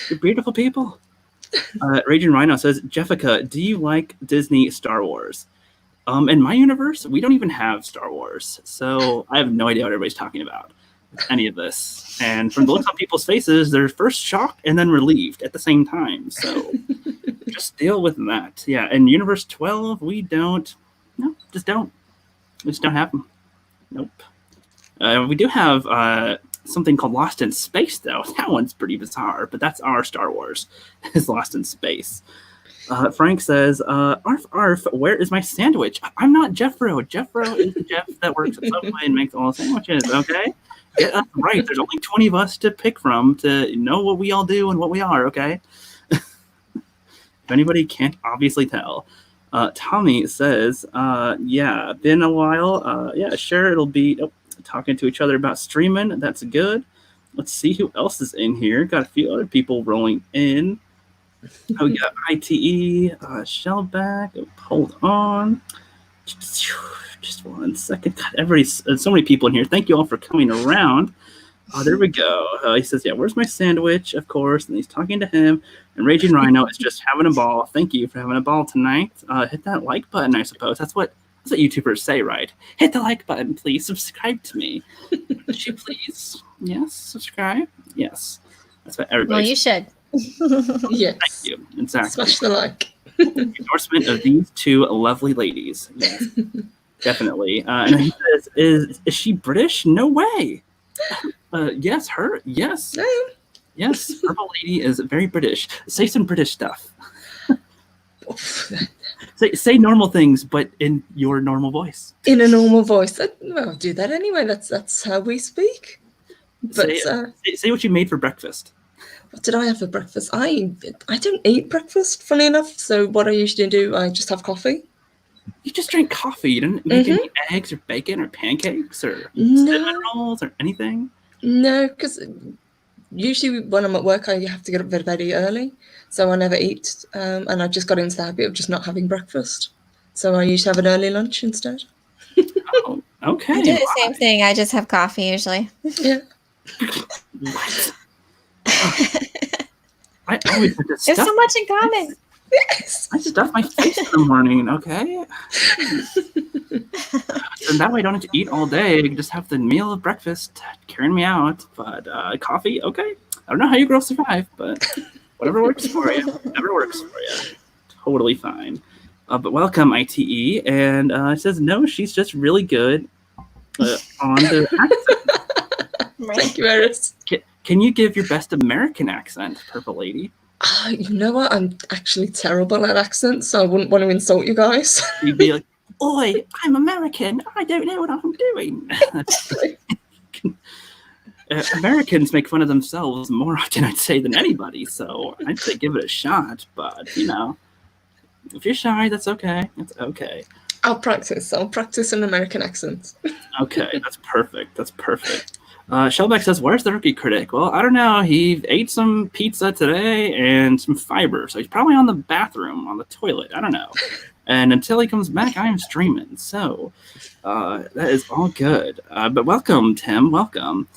You're beautiful people. Raging Rhino says, Jeffica, do you like Disney Star Wars? In my universe, we don't even have Star Wars, so I have no idea what everybody's talking about, any of this. And from the looks on people's faces, they're first shocked and then relieved at the same time. So just deal with that. Yeah, in Universe 12, we don't. No, just don't. We just don't have them. Nope. We do have something called Lost in Space, though. That one's pretty bizarre, but that's our Star Wars, is Lost in Space. Frank says, arf, arf, where is my sandwich? I'm not Jeffro. Jeffro is the Jeff that works at Subway and makes all the sandwiches, okay? Get us right. There's only 20 of us to pick from to know what we all do and what we are, okay? If anybody can't obviously tell. Tommy says, yeah, been a while. Yeah, sure, it'll be talking to each other about streaming. That's good. Let's see who else is in here. Got a few other people rolling in. Oh, we got ITE, Shellback. Hold on. Just 1 second. God, everybody's so many people in here. Thank you all for coming around. There we go. He says, yeah, where's my sandwich? Of course. And he's talking to him. And Raging Rhino is just having a ball. Thank you for having a ball tonight. Hit that like button, I suppose. That's what YouTubers say, right? Hit the like button, please. Subscribe to me. Would you please? Yes, subscribe. Yes. That's what everybody. Well, you should. Yes. Thank you. Exactly. Smash the like. Endorsement of these two lovely ladies. Yes, definitely. And he says, "Is she British? No way." Yes, her. Yes, No. yes. Purple Lady is very British. Say some British stuff. Say normal things, but in your normal voice. In a normal voice. I'll do that anyway. That's how we speak. But say what you made for breakfast. What did I have for breakfast? I don't eat breakfast, funny enough. So what I usually do, I just have coffee. You just drink coffee. You didn't make any eggs or bacon or pancakes or cinnamon rolls or anything? No, because usually when I'm at work, I have to get up very early, so I never eat, and I just got into the habit of just not having breakfast. So I usually have an early lunch instead. Oh, okay. I do the same thing. I just have coffee usually. Yeah. What? I always have to There's stuff. so much in common. Yes. I stuff my face in the morning, okay? And that way I don't have to eat all day. I can just have the meal of breakfast carrying me out. But coffee, okay. I don't know how you girls survive, but whatever works for you. Whatever works for you. Totally fine. But welcome, ITE. And it says, no, she's just really good on the accent. Thank you, Eris. Can you give your best American accent, Purple Lady? You know what? I'm actually terrible at accents, so I wouldn't want to insult you guys. You'd be like, oi, I'm American. I don't know what I'm doing. Americans make fun of themselves more often, I'd say, than anybody. So I'd say give it a shot. But, you know, if you're shy, that's okay. It's okay. I'll practice an American accent. Okay, that's perfect. That's perfect. Shellback says, where's the rookie critic? Well, I don't know. He ate some pizza today and some fiber. So he's probably on the bathroom, on the toilet. I don't know. And until he comes back, I am streaming. So that is all good. But welcome, Tim. Welcome.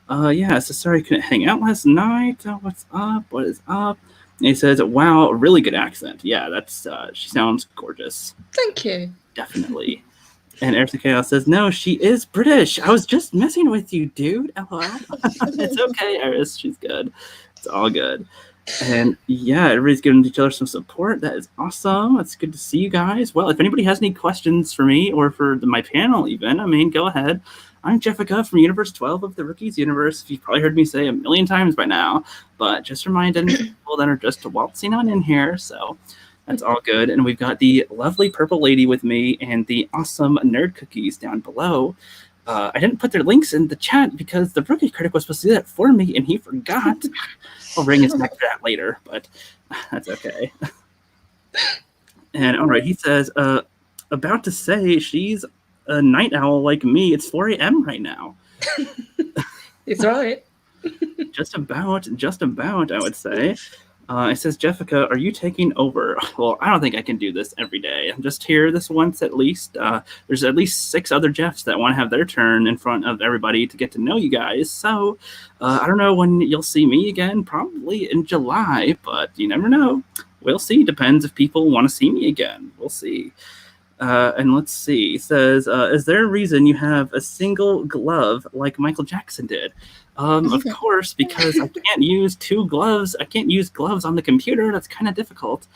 Yeah, so sorry I couldn't hang out last night. What's up? What is up? And he says, wow, really good accent. Yeah, that's she sounds gorgeous. Thank you. Definitely. And Eric Chaos says, no, she is British. I was just messing with you, dude. LOL. It's okay, Eris. She's good. It's all good. And yeah, everybody's giving each other some support. That is awesome. It's good to see you guys. Well, if anybody has any questions for me or for my panel even, I mean, go ahead. I'm Jeffica from Universe 12 of the Rookies Universe. You've probably heard me say a million times by now, but just reminding people that are just waltzing on in here. So that's all good. And we've got the lovely Purple Lady with me and the awesome Nerd Cookies down below. I didn't put their links in the chat because the Rookie Critic was supposed to do that for me, and he forgot. I'll bring his neck for that later, but that's okay. And all right, he says, about to say she's a night owl like me. It's 4 a.m. right now. It's right. Just about, I would say. It says, Jeffica, are you taking over? Well, I don't think I can do this every day. I'm just here this once at least. There's at least 6 other Jeffs that want to have their turn in front of everybody to get to know you guys. So I don't know when you'll see me again, probably in July, but you never know. We'll see. Depends if people want to see me again. We'll see. And let's see. It says, is there a reason you have a single glove like Michael Jackson did? Of course, because I can't use 2 gloves. I can't use gloves on the computer. That's kind of difficult.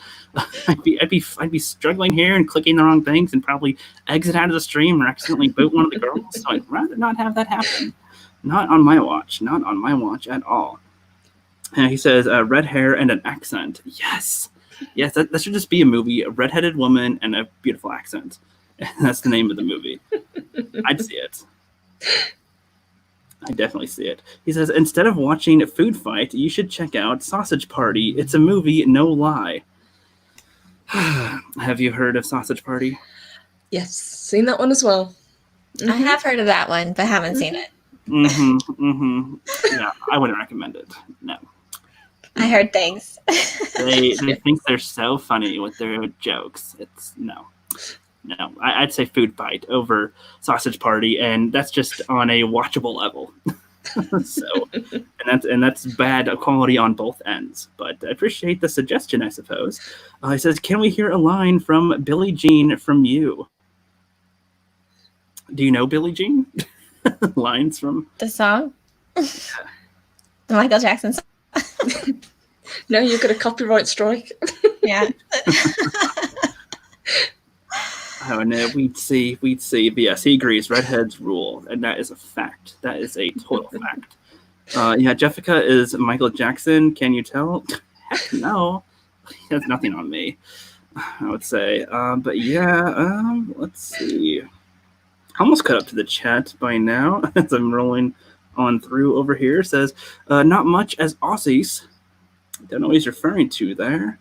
I'd be struggling here and clicking the wrong things and probably exit out of the stream or accidentally boot one of the girls. So I'd rather not have that happen. Not on my watch. Not on my watch at all. And he says, red hair and an accent. Yes. Yes, that should just be a movie. A redheaded woman and a beautiful accent. That's the name of the movie. I'd see it. I definitely see it. He says, instead of watching Food Fight, you should check out Sausage Party. It's a movie, no lie. Have you heard of Sausage Party? Yes, seen that one as well. I have heard of that one, but haven't seen it. Yeah, I wouldn't recommend it. No. I heard things. They think they're so funny with their jokes. It's no. I'd say Food Fight over Sausage Party, and that's just on a watchable level. So, and that's bad quality on both ends. But I appreciate the suggestion, I suppose. He says, "Can we hear a line from Billie Jean from you?" Do you know Billie Jean? Lines from The song? The Michael Jackson song. No, you got a copyright strike. Yeah. Oh no, we'd see. But yes, he agrees. Redheads rule, and that is a fact. That is a total fact. Yeah, Jeffica is Michael Jackson. Can you tell? Heck no, he has nothing on me, I would say. But yeah, let's see. Almost caught up to the chat by now as I'm rolling on through over here. It says, not much as Aussies. Don't know what he's referring to there.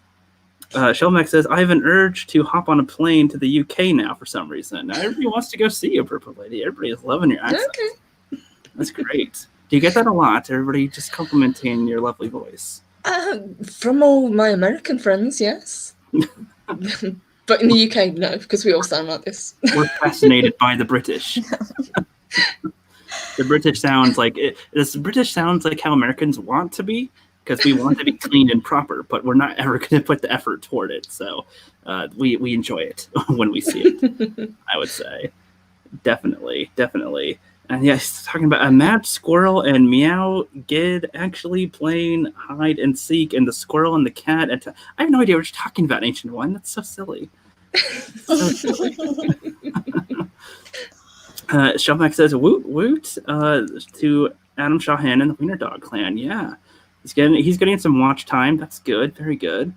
Shelmack says, I have an urge to hop on a plane to the UK now for some reason. Now everybody wants to go see you, Purple Lady. Everybody is loving your accent. Okay. That's great. Do you get that a lot? Everybody just complimenting your lovely voice. From all my American friends, yes. But in the UK, no, because we all sound like this. We're fascinated by the British. The British sounds like it. The British sounds like how Americans want to be, because we want to be clean and proper, but we're not ever going to put the effort toward it. So we enjoy it when we see it. I would say, definitely. And yes, talking about a mad squirrel and Meow Gid actually playing hide and seek, and the squirrel and the cat. I have no idea what you're talking about, Ancient One. That's so silly. So silly. Shellback says woot woot to Adam Shawhan and the Wiener Dog Clan. Yeah, he's getting some watch time. That's good, very good.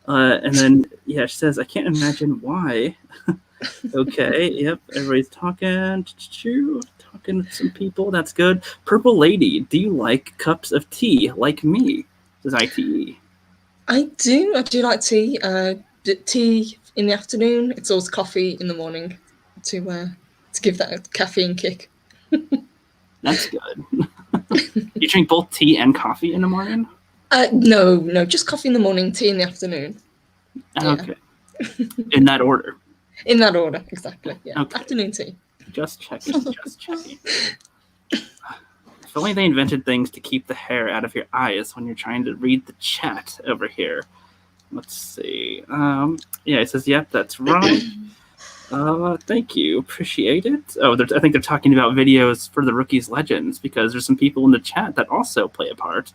And then she says, I can't imagine why. Okay, yep, everybody's talking to some people. That's good. Purple Lady, do you like cups of tea like me? Says ITE. I do like tea. Tea in the afternoon. It's always coffee in the morning to give that a caffeine kick. That's good. You drink both tea and coffee in the morning? No, just coffee in the morning, tea in the afternoon. Okay. In that order. In that order, exactly. Yeah. Okay. Afternoon tea. Just checking. If only they invented things to keep the hair out of your eyes when you're trying to read the chat over here. Let's see. It says, yep, that's right. Thank you. Appreciate it. Oh, I think they're talking about videos for the Rookies Legends, because there's some people in the chat that also play a part.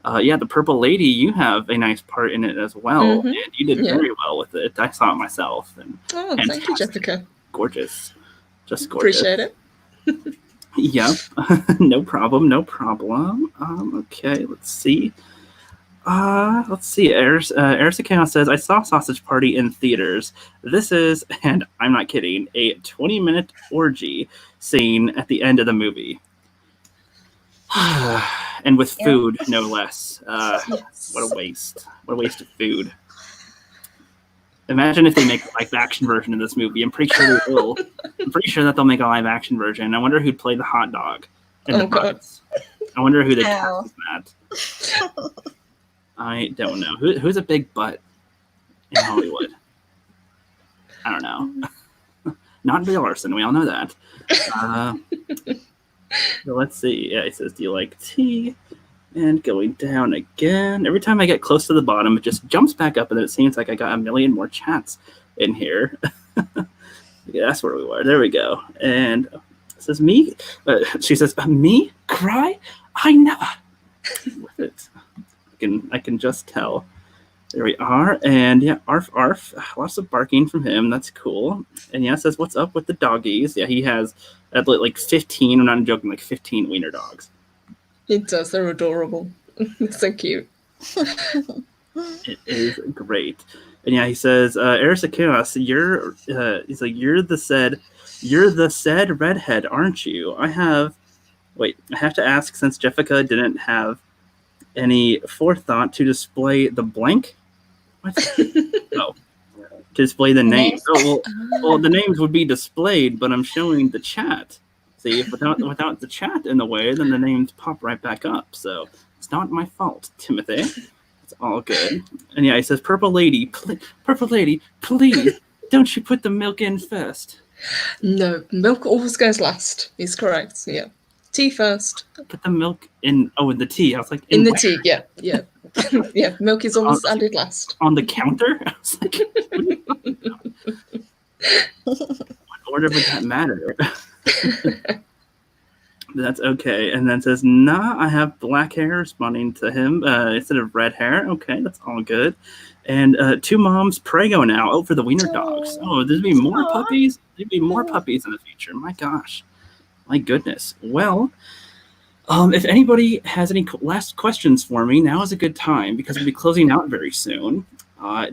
The Purple Lady, you have a nice part in it as well, and you did very well with it. I saw it myself. And thank you, Jeffica. Gorgeous. Just gorgeous. Appreciate it. Yep. No problem. Okay, let's see. Ericicano says, I saw Sausage Party in theaters. This is, and I'm not kidding, a 20-minute orgy scene at the end of the movie. And with food, no less. What a waste. What a waste of food. Imagine if they make a live-action version of this movie. I'm pretty sure they will. I'm pretty sure that they'll make a live-action version. I wonder who'd play the hot dog. And God. I wonder who they cast as that. I don't know. Who's a big butt in Hollywood? I don't know. Not Brie Larson. We all know that. So let's see. Yeah, he says, do you like tea? And going down again. Every time I get close to the bottom, it just jumps back up, and then it seems like I got a million more chats in here. Yeah, that's where we were. There we go. And it says, me? She says, me? Cry? I never. With it. I can just tell. There we are. And yeah, arf. Lots of barking from him. That's cool. And yeah, it says, what's up with the doggies? Yeah, he has like 15, I'm not joking, like 15 wiener dogs. It does. They're adorable. It's so cute. It is great. And yeah, he says, Erisa Chaos, he's like, you're the said redhead, aren't you? I have to ask, since Jeffica didn't have any forethought to display the blank. What? Oh, to display the names. Oh, well, the names would be displayed, but I'm showing the chat. See, if without the chat in the way, then the names pop right back up. So it's not my fault, Timothy. It's all good. And yeah, he says, Purple Lady, please, don't you put the milk in first? No, milk always goes last. He's correct. Yeah. Tea first. Put the milk in. Oh, in the tea. I was like, in the tea. Yeah. Yeah. Milk is always added last. On the counter. I was like, what order would that matter? That's okay. And then says, nah, I have black hair, responding to him instead of red hair. Okay, that's all good. And two moms prego now. Oh, for the wiener dogs. Oh, there'd be more puppies. There'd be more puppies in the future. My gosh. My goodness. Well, if anybody has any last questions for me, now is a good time, because we'll be closing out very soon.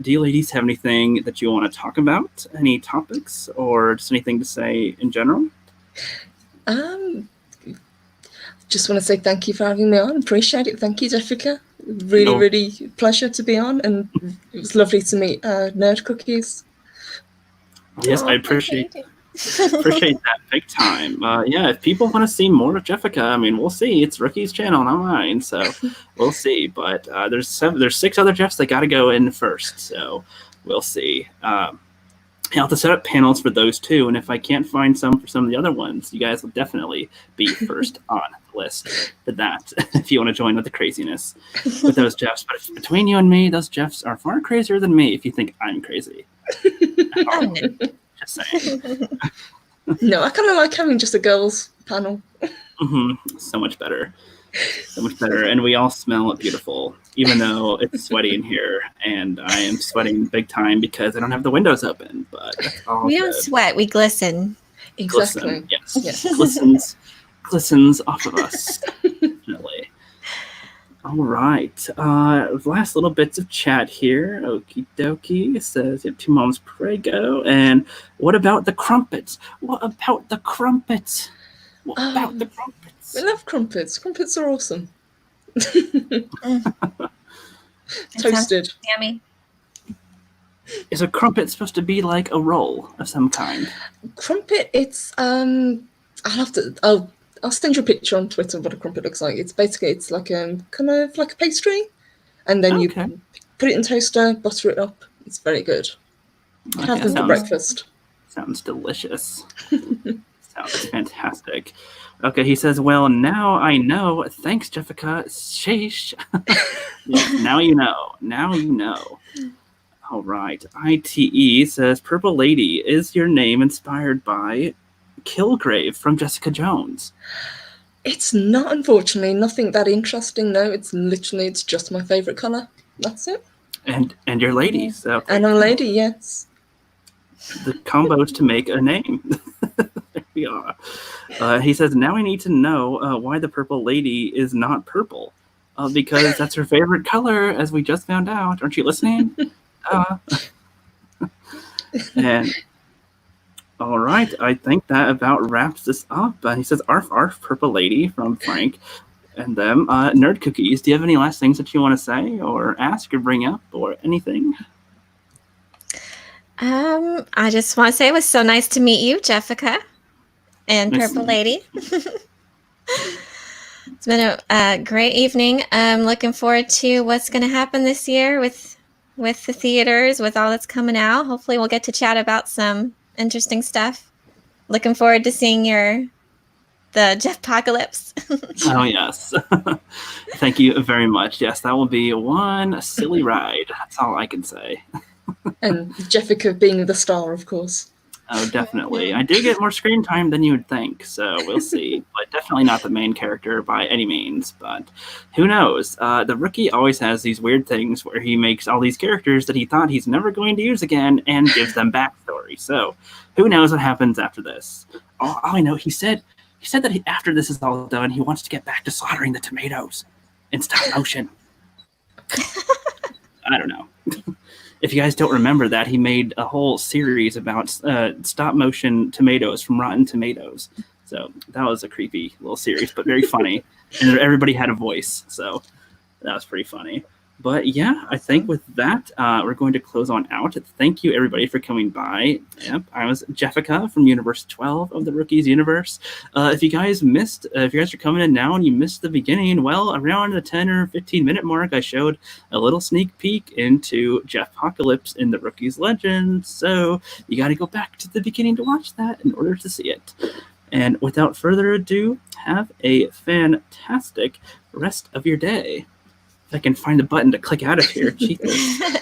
Do you ladies have anything that you want to talk about? Any topics, or just anything to say in general? Just want to say thank you for having me on. Appreciate it. Thank you, Jeffica. Really pleasure to be on, and it was lovely to meet Nerd Cookies. Yes, I appreciate Appreciate that big time. Yeah, if people want to see more of Jeffica, I mean, we'll see. It's Rookie's channel, not mine, so we'll see. But there's 6 other Jeffs that got to go in first, so we'll see. I'll have to set up panels for those too, and if I can't find some for some of the other ones, you guys will definitely be first on the list for that if you want to join with the craziness with those Jeffs. But between you and me, those Jeffs are far crazier than me if you think I'm crazy. Just saying. No, I kind of like having just a girls panel. So much better. So much better. And we all smell beautiful, even though it's sweaty in here. And I am sweating big time because I don't have the windows open. But that's all We don't sweat, we glisten. Exactly. Glisten, yes. Yes. Glistens off of us. Definitely. All right. Last little bits of chat here. Okie dokie. It says, 2 moms prego. And what about the crumpets? What about the crumpets? What about the crumpets? We love crumpets. Crumpets are awesome. Toasted. Yummy. Is a crumpet supposed to be like a roll of some kind? Crumpet, it's I'll send you a picture on Twitter of what a crumpet looks like. It's like kind of like a pastry, and then you put it in toaster, butter it up. It's very good. Have them for breakfast. Sounds delicious. Sounds fantastic. Okay, he says, well, now I know. Thanks, Jeffica. Sheesh. Yes, now you know. Now you know. All right. ITE says, Purple Lady, is your name inspired by Kilgrave from Jessica Jones? It's not, unfortunately. Nothing that interesting, no. It's just my favourite colour. That's it. And your lady. So. And a lady, yes. The combos to make a name. There we are. He says, now I need to know why the Purple Lady is not purple. Because that's her favorite color, as we just found out. Aren't you listening? And all right, I think that about wraps this up. He says, arf, arf, Purple Lady from Frank and them. Nerd Cookies, do you have any last things that you want to say or ask or bring up or anything? I just want to say it was so nice to meet you, Jeffica and Purple Lady. It's been a great evening. I'm looking forward to what's going to happen this year with the theaters, with all that's coming out. Hopefully we'll get to chat about some interesting stuff. Looking forward to seeing the Jeffocalypse. Oh, yes. Thank you very much. Yes, that will be one silly ride. That's all I can say. And Jeffica being the star, of course. Oh, definitely. I do get more screen time than you would think, so we'll see. But definitely not the main character by any means. But who knows? The Rookie always has these weird things where he makes all these characters that he thought he's never going to use again and gives them backstory. So who knows what happens after this? All I know, he said that after this is all done, he wants to get back to slaughtering the tomatoes in stop motion. I don't know. If you guys don't remember that, he made a whole series about stop motion tomatoes from Rotten Tomatoes. So that was a creepy little series, but very funny. And everybody had a voice. So that was pretty funny. But yeah, I think with that, we're going to close on out. Thank you, everybody, for coming by. Yep, I was Jeffica from Universe 12 of the Rookies universe. If you guys are coming in now and you missed the beginning, well, around the 10 or 15 minute mark, I showed a little sneak peek into Jeffocalypse in the Rookies Legends. So you got to go back to the beginning to watch that in order to see it. And without further ado, have a fantastic rest of your day. I can find the button to click out of here. Jesus.